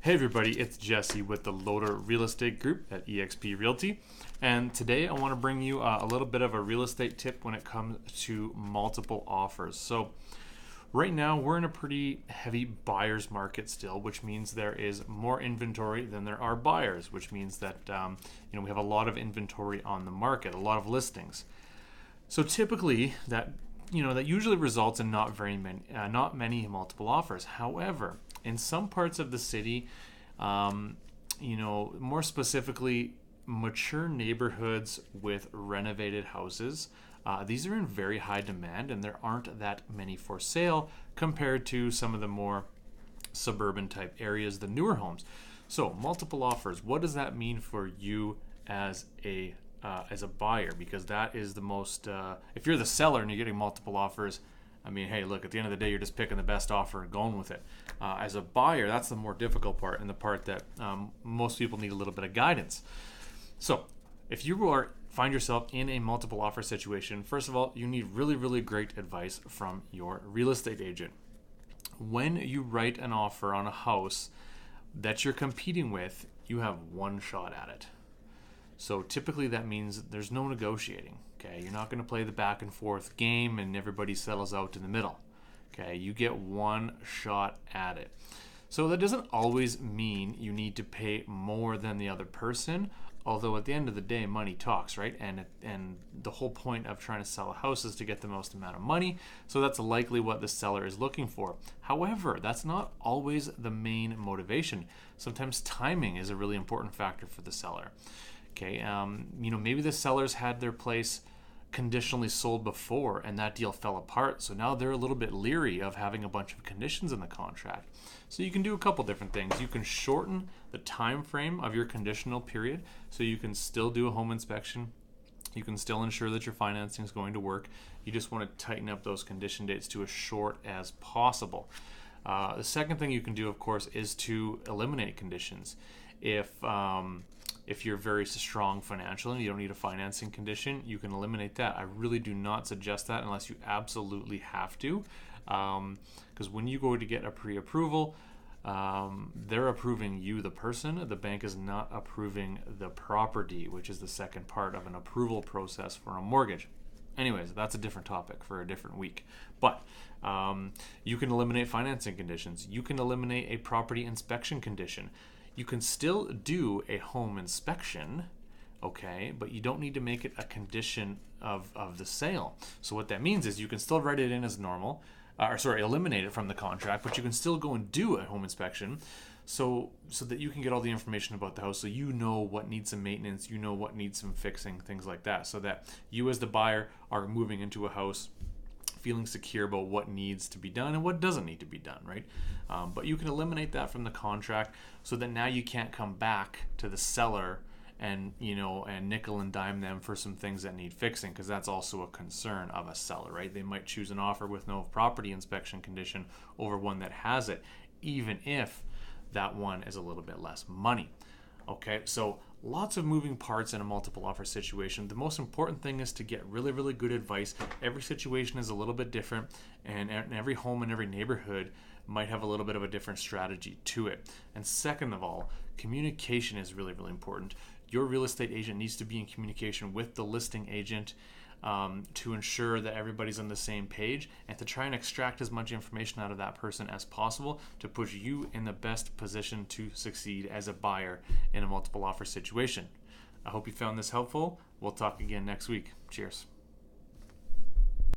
Hey everybody, it's Jesse with the Loader Real Estate Group at eXp Realty. And today I want to bring you a little bit of a real estate tip when it comes to multiple offers. So right now we're in a pretty heavy buyer's market still, which means there is more inventory than there are buyers, which means that we have a lot of inventory on the market, a lot of listings. So typically that usually results in not many multiple offers. However, in some parts of the city, more specifically, mature neighborhoods with renovated houses, these are in very high demand, and there aren't that many for sale compared to some of the more suburban type areas, the newer homes. So multiple offers. What does that mean for you as a buyer? Because that is the most. If you're the seller and you're getting multiple offers, I mean, hey, look, at the end of the day, you're just picking the best offer and going with it. As a buyer, that's the more difficult part, and the part that most people need a little bit of guidance. So if you find yourself in a multiple offer situation, first of all, you need really, really great advice from your real estate agent. When you write an offer on a house that you're competing with, you have one shot at it. So typically that means there's no negotiating. Okay, you're not going to play the back and forth game and everybody settles out in the middle. Okay, you get one shot at it. So that doesn't always mean you need to pay more than the other person, although at the end of the day, money talks, right? And the whole point of trying to sell a house is to get the most amount of money. So that's likely what the seller is looking for. However, that's not always the main motivation. Sometimes timing is a really important factor for the seller. Okay, maybe the sellers had their place conditionally sold before and that deal fell apart, so now they're a little bit leery of having a bunch of conditions in the contract. So you can do a couple different things. You can shorten the time frame of your conditional period, so you can still do a home inspection. You can still ensure that your financing is going to work. You just want to tighten up those condition dates to as short as possible. The second thing you can do, of course, is to eliminate conditions. If you're very strong financially and you don't need a financing condition, you can eliminate that. I really do not suggest that unless you absolutely have to, because when you go to get a pre-approval, they're approving you, the person. The bank is not approving the property, which is the second part of an approval process for a mortgage. Anyways, that's a different topic for a different week. But you can eliminate financing conditions. You can eliminate a property inspection condition. You can still do a home inspection, okay, but you don't need to make it a condition of the sale. So what that means is you can still write it in as normal, eliminate it from the contract, but you can still go and do a home inspection so that you can get all the information about the house, so you know what needs some maintenance, you know what needs some fixing, things like that, so that you as the buyer are moving into a house feeling secure about what needs to be done and what doesn't need to be done, right? But you can eliminate that from the contract so that now you can't come back to the seller and nickel and dime them for some things that need fixing, because that's also a concern of a seller, right? They might choose an offer with no property inspection condition over one that has it, even if that one is a little bit less money. Okay, so lots of moving parts in a multiple offer situation. The most important thing is to get really, really good advice. Every situation is a little bit different, and every home and every neighborhood might have a little bit of a different strategy to it. And second of all, communication is really, really important. Your real estate agent needs to be in communication with the listing agent to ensure that everybody's on the same page, and to try and extract as much information out of that person as possible to put you in the best position to succeed as a buyer in a multiple offer situation. I hope you found this helpful. We'll talk again next week. Cheers.